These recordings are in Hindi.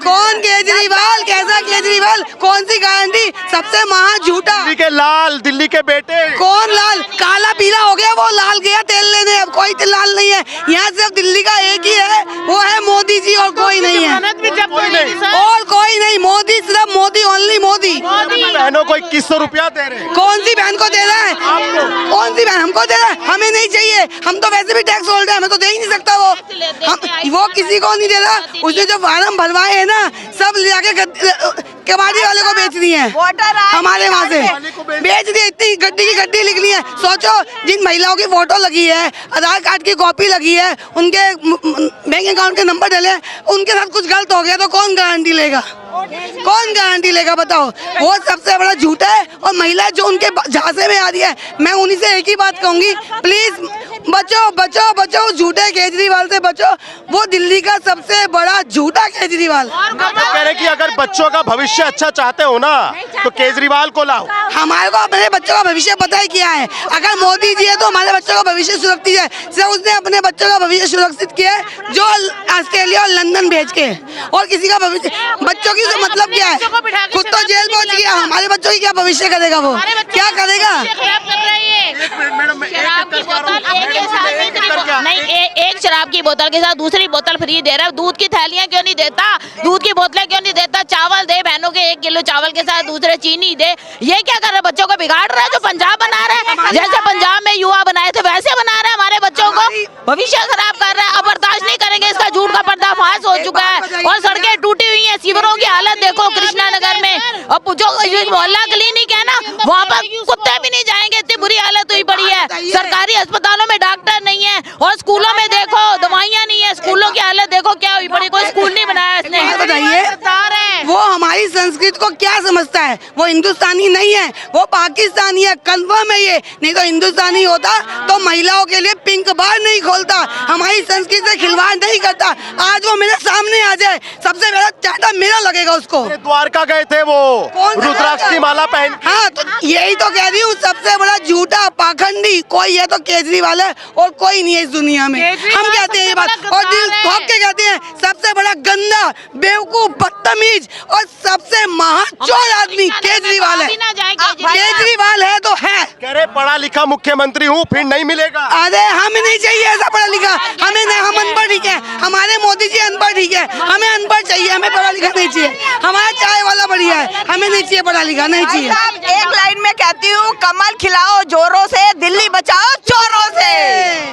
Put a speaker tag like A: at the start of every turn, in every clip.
A: कौन केजरीवाल, कैसा केजरीवाल, कौन सी गारंटी, सबसे महा झूठा।
B: दिल्ली के लाल, दिल्ली के बेटे।
A: कौन लाल, काला पीला हो गया, वो लाल गया तेल लेने, अब कोई लाल नहीं है यहाँ, सिर्फ दिल्ली का एक ही है, वो है मोदी जी, और कोई नहीं है, और कोई नहीं, मोदी, सिर्फ मोदी, ओनली मोदी।
B: बहनों को 2100 रुपया दे रहे हैं।
A: कौन सी बहन को दे रहा है, कौन सी बहन हमको दे रहा है, हमें नहीं चाहिए, हम तो वैसे भी टैक्स होल्डर, हमें तो दे ही नहीं सकता वो किसी को नहीं दे रहा। उसने जो फार्म भरवाए है ना, सब ले जाके कबाड़ी वाले को बेच दी है, हमारे वहाँ से बेच दी, इतनी गड्डी की गड्डी लिख ली है। सोचो, जिन महिलाओं की फोटो लगी है, आधार कार्ड की कॉपी लगी है, उनके बैंक अकाउंट के नंबर डले, उनके साथ कुछ गलत हो गया तो कौन गारंटी लेगा, कौन गारंटी लेगा बताओ। वो सबसे बड़ा झूठा है, और महिला जो उनके झांसे में आ रही है, मैं उन्हीं से एक ही बात कहूंगी, प्लीज बचो बचो बचो, झूठे केजरीवाल से बचो, वो दिल्ली का सबसे बड़ा झूठा केजरीवाल।
B: कह रहे कि अगर बच्चों का भविष्य अच्छा चाहते हो ना, तो केजरीवाल को लाओ।
A: हमारे को अपने बच्चों का भविष्य पता ही क्या है, अगर मोदी जी है तो हमारे बच्चों का भविष्य सुरक्षित है, सिर्फ उसने अपने बच्चों का भविष्य सुरक्षित किया है जो ऑस्ट्रेलिया और लंदन भेज के, और किसी का भविष्य, बच्चों की तो मतलब क्या है, खुद तो जेल पहुंच गया, हमारे बच्चों की क्या भविष्य करेगा, वो क्या करेगा।
C: नहीं, एक शराब की बोतल के साथ दूसरी बोतल फ्री दे रहा है, दूध की थैलियां क्यों नहीं देता, दूध की बोतलें क्यों नहीं देता, चावल दे बहनों के 1 किलो चावल के साथ दूसरे चीनी दे। ये क्या कर रहा है, बच्चों को बिगाड़ रहा है, जो पंजाब बना रहा है, जैसे पंजाब में युवा बनाए थे वैसे बना रहा है, हमारे बच्चों को भविष्य खराब कर रहा है। अब बर्दाश्त नहीं करेंगे, इसका झूठ का पर्दाफाश हो चुका है, और सड़कें टूटी हुई है, शिविरों की हालत देखो कृष्णा नगर में, और जो मोहल्ला क्लिनिक है ना, वहाँ पर कुत्ते भी नहीं जाएंगे, इतनी बुरी हालत हुई पड़ी है। सरकारी अस्पतालों में डॉक्टर नहीं है, और स्कूलों में देखो दवाइयाँ नहीं है, स्कूलों की हालत देखो क्या हुई पड़ी, कोई स्कूल नहीं बनाया इसने।
A: बताइए, वो हमारी संस्कृति को क्या समझता है, वो हिंदुस्तानी नहीं है, वो पाकिस्तानी है, कंफर्म है ये, नहीं तो हिंदुस्तानी होता तो महिलाओं के लिए पिंक बार नहीं खोलता, हमारी संस्कृति से खिलवाड़ नहीं करता। आज वो मेरे सामने आ जाए, सबसे पहला चाटा मेरा लगेगा उसको।
B: द्वारका गए थे वो, रुद्राक्ष की माला पहन।
A: हाँ, तो यही तो कह रही हूँ, सबसे बड़ा झूठा पाखंडी कोई है तो केजरीवाल है, और कोई नहीं है इस दुनिया में। हम कहते हैं ये बात, और दिल ठोक के कहते हैं, सबसे बड़ा गंदा, बेवकूफ, बदतमीज और सबसे महाचोर आदमी केजरीवाल है। केजरीवाल है तो है।
B: कह रहे पढ़ा लिखा मुख्यमंत्री हूँ, फिर नहीं मिलेगा।
A: अरे हमें नहीं चाहिए ऐसा पढ़ा लिखा, हमें नहीं, हम अनपढ़ ठीक है, हमारे मोदी जी अनपढ़ ठीक है, हमें अनपढ़ चाहिए, हमें पढ़ा लिखा नहीं चाहिए, हमारा चाय वाला बढ़िया है, हमें नहीं चाहिए पढ़ा लिखा, नहीं चाहिए।
D: एक लाइन में कहती हूँ, कमल खिलाओ जोरों से, दिल्ली बचाओ चोरों से।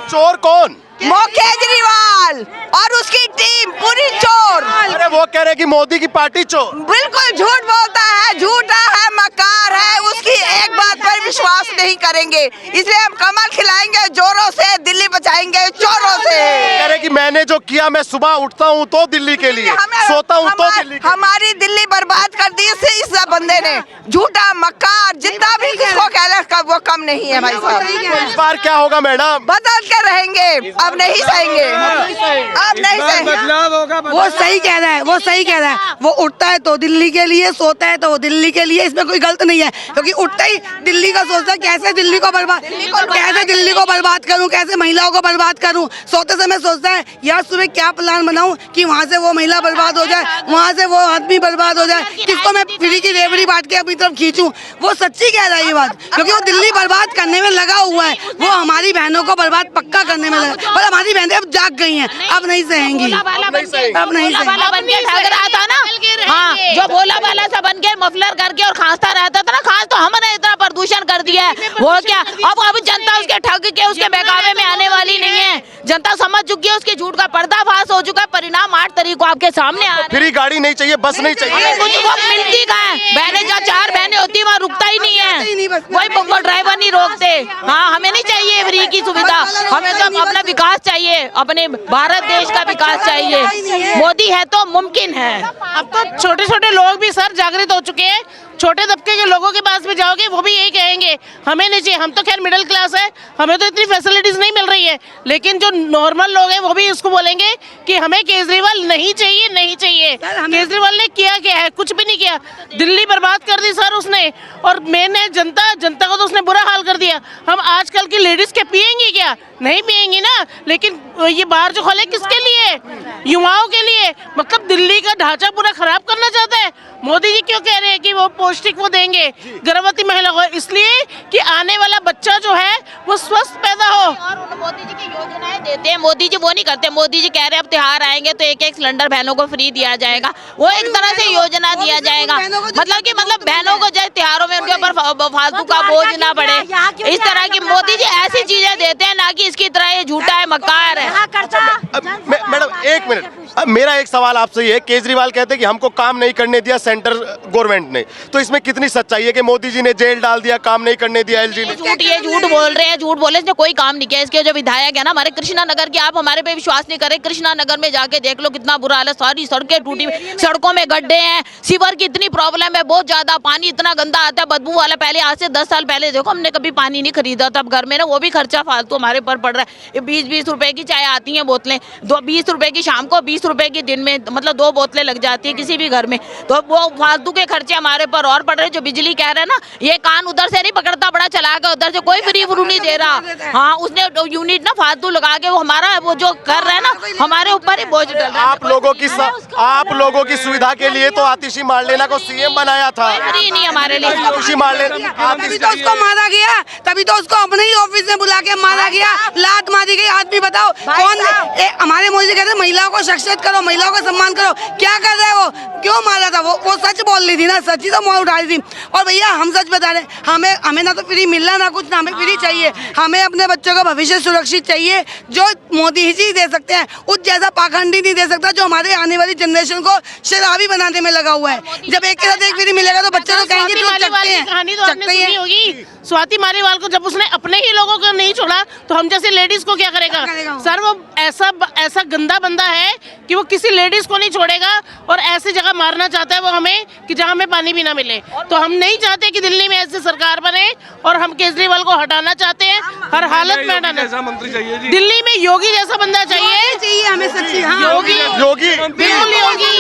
B: चोर कौन?
D: वो केजरीवाल और उसकी टीम पूरी चोर।
B: अरे वो कह रहे कि मोदी की पार्टी चोर।
D: बिल्कुल झूठ बोलता है, झूठा है, मकार है, उसकी एक बात पर विश्वास नहीं करेंगे, इसलिए हम कमल खिलाएंगे जोरों से, दिल्ली बचाएंगे चोरों से।
B: कह रहे कि मैंने जो किया, मैं सुबह उठता हूँ तो दिल्ली के लिए, सोता हूँ तो दिल्ली के लिए।
D: हमारी दिल्ली बर्बाद कर दी इस बंदे ने, झूठा, मकार, जितना भी किसको कह ले वो कम नहीं है भाई साहब।
B: इस बार क्या होगा मैडम?
D: बदल के रहेंगे, अब नहीं सहेंगे, अब नहीं सहेंगे।
A: वो सही कह रहा है, वो सही कह रहा है, वो उठता है तो दिल्ली के लिए, सोता है तो दिल्ली के लिए, इसमें कोई गलत नहीं है, क्योंकि उठता ही दिल्ली का सोचता है कैसे दिल्ली को बर्बाद, कैसे दिल्ली को बर्बाद करूं, कैसे महिलाओं को बर्बाद करूं। सोते समय सोचता है यार सुबह क्या प्लान बनाऊं कि वहां से वो महिला बर्बाद हो जाए, वहां से वो आदमी बर्बाद हो जाए, किसको मैं फ्री की रेवड़ी बांट के अपनी तरफ खींचूं। वो सच्ची कह रहा है ये बात, क्योंकि वो दिल्ली बर्बाद करने में लगा हुआ है, वो हमारी बहनों को बर्बाद पक्का करने में लगा, पर हमारी बहनें अब जाग गई हैं, अब नहीं सहेंगी, अब नहीं सहेंगी।
C: था ना, हाँ, जो भोला भाला सा बन के मफलर करके और खांसता रहता था ना, खास तो हमने इतना प्रदूषण कर दिया है, वो क्या अब जनता उसके ठग के उसके बहकावे में आने वाली नहीं है, जनता समझ चुकी है, उसके झूठ का पर्दाफाश हो चुका है, परिणाम 8 तारीख को आपके सामने आ रहा है।
B: फ्री गाड़ी नहीं चाहिए, बस नहीं चाहिए,
C: कुछ वो मिलती कहाँ है, बहनें जहाँ 4 बहनें होती वहाँ रुकता ही नहीं है, कोई बम्बो ड्राइवर नहीं रोकते। हाँ, हमें नहीं चाहिए फ्री की सुविधा, हमें तो अपना विकास चाहिए, अपने भारत देश का विकास चाहिए, मोदी है तो मुमकिन है।
E: अब तो छोटे छोटे लोग भी सर जागृत हो चुके हैं, छोटे तबके के लोगों के पास भी जाओगे वो भी यही कहेंगे हमें नहीं चाहिए। हम तो खैर मिडिल क्लास है, हमें तो इतनी फैसिलिटीज नहीं मिल रही है, लेकिन जो नॉर्मल लोग हैं वो भी इसको बोलेंगे कि हमें केजरीवाल नहीं चाहिए, नहीं चाहिए। केजरीवाल ने किया क्या है? कुछ भी नहीं किया। दिल्ली बर्बाद कर दी सर उसने, और मेन है जनता को तो उसने बुरा हाल कर दिया। हम आजकल की लेडीज के पियेंगी क्या? नहीं पियेंगी ना। लेकिन ये बार जो खोले किसके लिए? युवाओं के लिए। मतलब दिल्ली का ढांचा पूरा खराब करना चाहता है। मोदी जी क्यों कह रहे हैं कि वो पौष्टिक वो देंगे गर्भवती महिला को? इसलिए कि आने वाला बच्चा जो है वो स्वस्थ पैदा हो।
C: और मोदी जी की योजनाएं देते हैं, मोदी जी वो नहीं करते। मोदी जी कह रहे हैं अब त्योहार आएंगे तो एक सिलेंडर बहनों को फ्री दिया जाएगा, वो एक तरह से योजना दिया जाएगा। मतलब बहनों को जैसे त्योहारों में उनके ऊपर फालतू का बोझ ना पड़े, इस तरह की मोदी जी ऐसी चीजें देते हैं, ना कि इसकी तरह ये झूठा है, मक्कार है।
B: मैडम एक मिनट, अब मेरा एक सवाल आपसे ये है, केजरीवाल कहते हैं कि हमको काम नहीं करने दिया सेंटर गवर्नमेंट ने, तो इसमें कितनी सच्चाई है कि मोदी जी ने जेल डाल दिया, काम नहीं करने दिया एलजी ने?
C: ये झूठ बोल रहे हैं, झूठ बोले, इसने कोई काम नहीं किया। इसके जो विधायक है ना हमारे कृष्णा नगर की, आप हमारे पे विश्वास नहीं करें, कृष्णा नगर में जाके देख लो कितना बुरा हाल है। सारी सड़कें टूटी, सड़कों में गड्ढे हैं, सीवर की इतनी प्रॉब्लम है, बहुत ज्यादा पानी इतना गंदा आता है, बदबू वाला। पहले आज से 10 साल पहले देखो हमने कभी पानी नहीं खरीदा था घर में ना, वो भी खर्चा फालतू हमारे ऊपर पड़ रहा है। 20-20 रुपए की चाय आती है बोतलें, 20 रुपए की शाम को, 20 रुपए की दिन में, मतलब 2 बोतलें लग जाती है किसी भी घर में। तो वो फालतू के खर्चे हमारे ऊपर और पड़ रहे हैं। जो बिजली कह रहे हैं ना, ये कान उधर से नहीं पकड़ता, बड़ा चला के उधर से कोई फ्री नहीं दे रहा। हाँ, उसने यूनिट ना फालतू लगा के वो हमारा वो जो कर रहा है ना, हमारे ऊपर ही बोझ डल रहा है।
B: आप लोगों की सुविधा के लिए तो आतिशी मार्लेना को सीएम बनाया था।
C: फ्री नहीं हमारे लिए।
B: आतिशी मार्लेना,
A: तभी तो उसको मारा गया, तभी तो उसको अपने ही ऑफिस में बुला के मारा गया, लात मारी गई। आदमी बताओ कौन? हमारे मोदी जी कहते हैं महिलाओं को शख्सियत करो, महिलाओं का सम्मान करो। क्या कर रहा है वो? क्यों मारा था? वो सच बोल रही थी ना, सच ही तो मोह उठा रही थी। और भैया हम सच बता रहे हैं, हमें ना तो फ्री मिलना ना कुछ, ना हमें फ्री चाहिए। हमें अपने बच्चों का भविष्य सुरक्षित चाहिए, जो मोदी जी दे सकते हैं। उस जैसा पाखंडी नहीं दे सकता जो हमारे आने वाली जनरेशन को शराबी बनाने में लगा हुआ है। जब एक के साथ एक फ्री मिलेगा तो बच्चे तो कहेंगे
E: कहानी तो आपने सुनी होगी। स्वाति मालीवाल को जब उसने अपने ही लोगों को नहीं छोड़ा तो हम जैसी लेडीज को क्या करेगा? सर वो ऐसा गंदा बंदा है कि वो किसी लेडीज को नहीं छोड़ेगा, और ऐसी जगह मारना चाहता है वो हमें कि जहां हमें पानी भी ना मिले। तो हम नहीं चाहते कि दिल्ली में ऐसी सरकार बने, और हम केजरीवाल को हटाना चाहते हैं, हर हालत में हटाना। दिल्ली में योगी जैसा बंदा चाहिए
A: हमें सच्ची।
B: योगी
E: बिल्कुल योगी।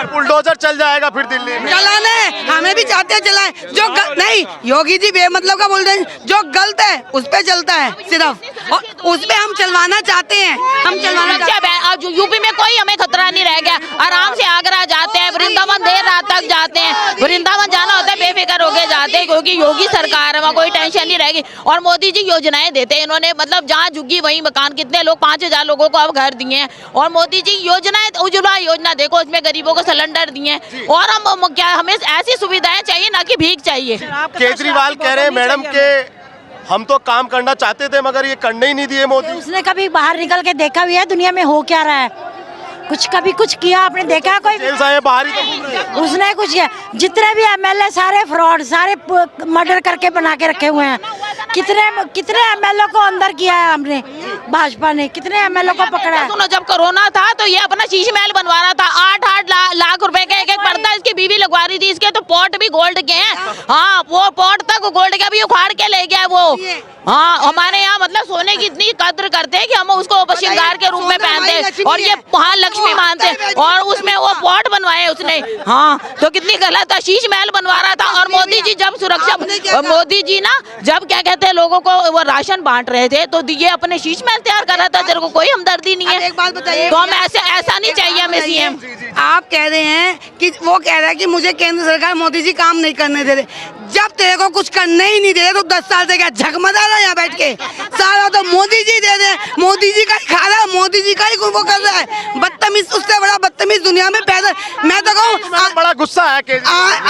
B: बुलडोजर चल जाएगा फिर दिल्ली में।
A: चलाने हमें भी चाहते हैं चलाएं, जो नहीं योगी जी बेमतलब का बोलते हैं, जो गलत है उस पे चलता है सिर्फ, और उस पे हम चलवाना चाहते हैं। हम चलवाना चाहते हैं।
C: अब यूपी में कोई हमें खतरा नहीं रह गया, आराम से आगरा जाते हैं, वृंदावन देर रात तक जाते हैं। वृंदावन जाना होता है बेफिक्र होके जाते हैं, क्योंकि योगी सरकार है, वहाँ कोई टेंशन नहीं रहेगी। और मोदी जी योजनाएं देते हैं, इन्होंने मतलब जहाँ झुग्गी वहीं मकान। कितने लोग 5000 लोगों को अब घर दिए हैं। और मोदी जी योजनाएं, उज्ज्वला योजना देखो, उसमें गरीबों को सिलेंडर दिए। और हम क्या, हमें ऐसी सुविधाएं चाहिए, ना कि भीख चाहिए।
B: केजरीवाल कह रहे हैं मैडम के हम तो काम करना चाहते थे मगर ये करने ही नहीं दिए मोदी।
F: उसने कभी बाहर निकल के देखा भी है दुनिया में हो क्या रहा है? कभी कुछ किया आपने देखा? कोई
B: जेल साहब बाहर ही तो
F: उसने कुछ किया? जितने भी एमएलए सारे फ्रॉड, सारे मर्डर करके बना के रखे हुए हैं। कितने एमएलए को अंदर किया है हमने, भाजपा ने कितने एमएलए को पकड़ा है?
C: सुनो, जब कोरोना था तो ये अपना शीश महल बनवा रहा था, 8-8 लाख रुपए का एक पर्दा इसकी बीवी लगवा रही थी। इसके तो पॉट भी गोल्ड के हैं। हाँ, वो पॉट तक गोल्ड के, अभी उखाड़ के ले गया वो। हाँ, हमारे यहाँ मतलब सोने की इतनी कद्र करते हैं कि हम उसको श्रृंगार के रूप में पहनते हैं, और ये वहाँ लक्ष्मी मानते हैं, और उसमें वो पॉट बनवाए उसने। हाँ, तो कितनी गलत है। शीश महल बनवा रहा था। और मोदी जी जब सुरक्षा, मोदी जी ना जब क्या कहते हैं लोगों को वो राशन बांट रहे थे, तो ये अपने शीश महल तैयार कर रहा था। तेरे को कोई हमदर्दी नहीं है।
A: एक बात बताइए,
C: तो हम ऐसा नहीं चाहिए हमें सीएम।
A: आप कह रहे हैं कि वो कह रहा है कि मुझे केंद्र सरकार मोदी जी काम नहीं करने दे रहे। जब तेरे को कुछ करने ही नहीं दे रहे तो 10 साल से क्या झकमगा रहा है यहाँ बैठ के? सारा तो मोदी जी दे रहे, मोदी जी का ही खा रहा है, मोदी जी का ही वो कर रहा है। बदतमीज, उससे बड़ा बदतमीज दुनिया में पैदा। मैं तो कहूँ
B: बड़ा गुस्सा है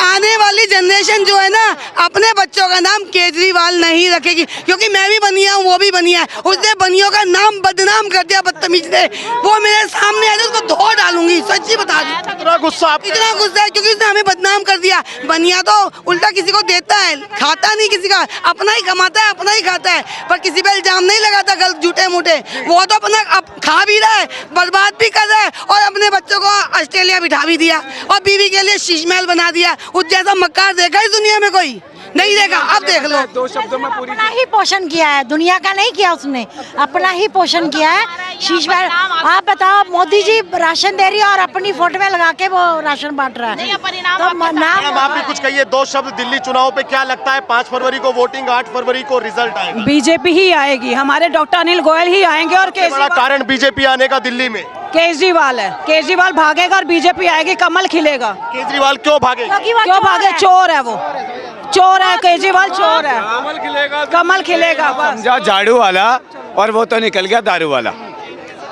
A: आने वाली जनरेशन जो है ना, अपने बच्चों का नाम केजरीवाल नहीं रखेगी, क्योंकि मैं भी बनिया हूँ, वो भी बनिया है। उसने बनियों का नाम बदनाम कर दिया बदतमीज ने। वो मेरे सामने आए उसको धो डालूंगी, सच्ची बता दूं।
B: इतना गुस्सा
A: है क्योंकि उसने हमें बदनाम कर दिया। बनिया तो उल्टा किसी को देता है, खाता नहीं किसी का, अपना ही कमाता है, अपना ही खाता है, पर किसी पे इल्जाम नहीं लगाता गलत झूठे मूठे। वो तो अपना अब खा भी रहा है, बर्बाद भी कर रहा है, और अपने बच्चों को ऑस्ट्रेलिया बिठा भी दिया और बीवी के लिए शीश महल बना दिया। उस जैसा मक्कार देखा है दुनिया में कोई नहीं देखा, अब देख लो।
G: दो शब्दों में पूरी
F: अपना ही पोषण किया है, दुनिया का नहीं किया उसने, अपना ही पोषण किया है। शीश महल, आप बताओ, मोदी जी राशन दे रही है और अपनी फोटो में लगा के वो राशन बांट रहा है। तो
B: मैडम आप भी कुछ कहिए, दो शब्द दिल्ली चुनाव पे क्या लगता है? 5 फरवरी को वोटिंग, 8 फरवरी को रिजल्ट आएगा।
H: बीजेपी ही आएगी, हमारे डॉक्टर अनिल गोयल ही आएंगे। और
B: बड़ा कारण बीजेपी आने का दिल्ली में
H: केजरीवाल है, केजरीवाल भागेगा और बीजेपी आएगी, कमल खिलेगा।
B: केजरीवाल क्यों भागे?
H: क्यों भागे? चोर है वो, चोर है केजरीवाल, चोर है। कमल खिलेगा बस।
G: समझा झाड़ू वाला और वो तो निकल गया दारू वाला।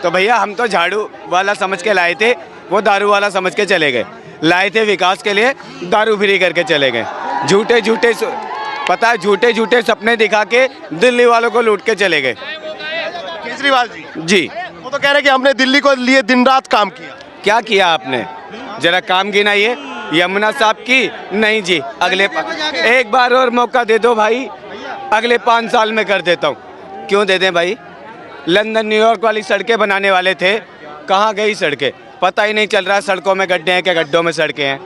G: तो भैया हम तो झाड़ू वाला समझ के लाए थे, वो दारू वाला समझ के चले गए। लाए थे विकास के लिए, दारू फ्री करके चले गए। झूठे झूठे पता है, झूठे झूठे सपने दिखा के दिल्ली वालों को लूट के चले गए।
B: केजरीवाल जी वो तो कह रहे कि हमने दिल्ली को लिए दिन रात काम किया।
G: क्या किया आपने? जरा काम गिनाइए। यमुना साहब की नहीं जी, अगले एक बार और मौका दे दो भाई, अगले 5 साल में कर देता हूँ। क्यों दे दें भाई? लंदन न्यूयॉर्क वाली सड़कें बनाने वाले थे, कहाँ गई सड़कें? पता ही नहीं चल रहा सड़कों में गड्ढे हैं कि गड्ढों में सड़कें हैं।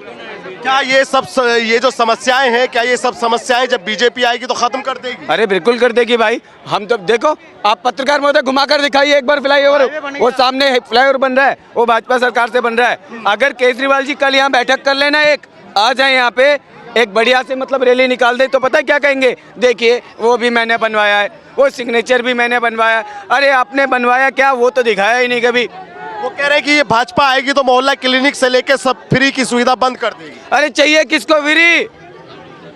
B: क्या ये जो समस्याएं हैं, क्या ये सब समस्याएं जब बीजेपी आएगी तो खत्म कर देगी?
G: अरे बिल्कुल कर देगी भाई। हम तो देखो, आप पत्रकार महोदय घुमा कर दिखाइए एक बार फ्लाईओवर, वो सामने फ्लाईओवर बन रहा है, वो भाजपा सरकार से बन रहा है। अगर केजरीवाल जी कल यहाँ बैठक कर लेना, एक आ जाए यहाँ पे, एक बढ़िया से मतलब रैली निकाल दे, तो पता है क्या कहेंगे? देखिए वो भी मैंने बनवाया है, वो सिग्नेचर भी मैंने बनवाया है। अरे आपने बनवाया क्या? वो तो दिखाया ही नहीं कभी।
B: वो कह रहे हैं कि ये भाजपा आएगी तो मोहल्ला क्लिनिक से लेकर सब फ्री की सुविधा बंद कर देगी।
G: अरे चाहिए किसको फ्री?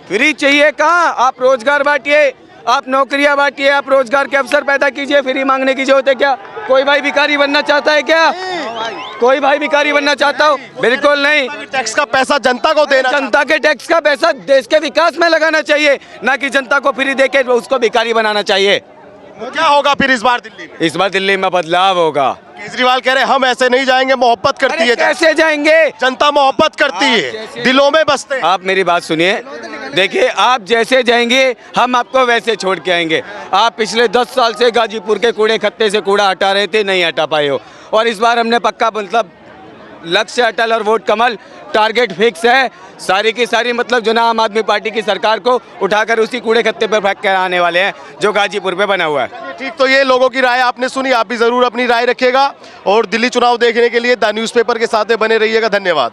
G: फ्री चाहिए कहाँ? आप रोजगार बांटिए, आप नौकरियां बांटिए, आप रोजगार के अवसर पैदा कीजिए। फ्री मांगने की जरूरत है क्या? कोई भाई भिखारी बनना चाहता है क्या? कोई भाई भिखारी बनना चाहता हो? बिल्कुल नहीं।
B: टैक्स का पैसा जनता को देना,
G: जनता के टैक्स का पैसा देश के विकास में लगाना चाहिए, ना कि जनता को फ्री देके उसको भिखारी बनाना चाहिए।
B: क्या होगा फिर इस बार दिल्ली में?
G: इस बार दिल्ली में बदलाव होगा।
B: केजरीवाल कह रहे हम ऐसे नहीं जाएंगे, मोहब्बत करती है।
G: कैसे जाएंगे?
B: जनता मोहब्बत करती है, दिलों में बसते हैं।
G: आप मेरी बात सुनिए, देखिए आप जैसे जाएंगे हम आपको वैसे छोड़ के आएंगे। आप पिछले 10 साल से गाजीपुर के कूड़े खत्ते से कूड़ा हटा रहे थे, नहीं हटा पाए हो, और इस बार हमने पक्का मतलब लक्ष्य अटल और वोट कमल, टारगेट फिक्स है। सारी की सारी मतलब जो ना आम आदमी पार्टी की सरकार को उठाकर उसी कूड़े खत्ते पर फेंक कर आने वाले हैं जो गाजीपुर पे बना हुआ है।
B: ठीक, तो ये लोगों की राय आपने सुनी, आप भी जरूर अपनी राय रखिएगा और दिल्ली चुनाव देखने के लिए द न्यूज़पेपर के साथ बने रहिएगा। धन्यवाद।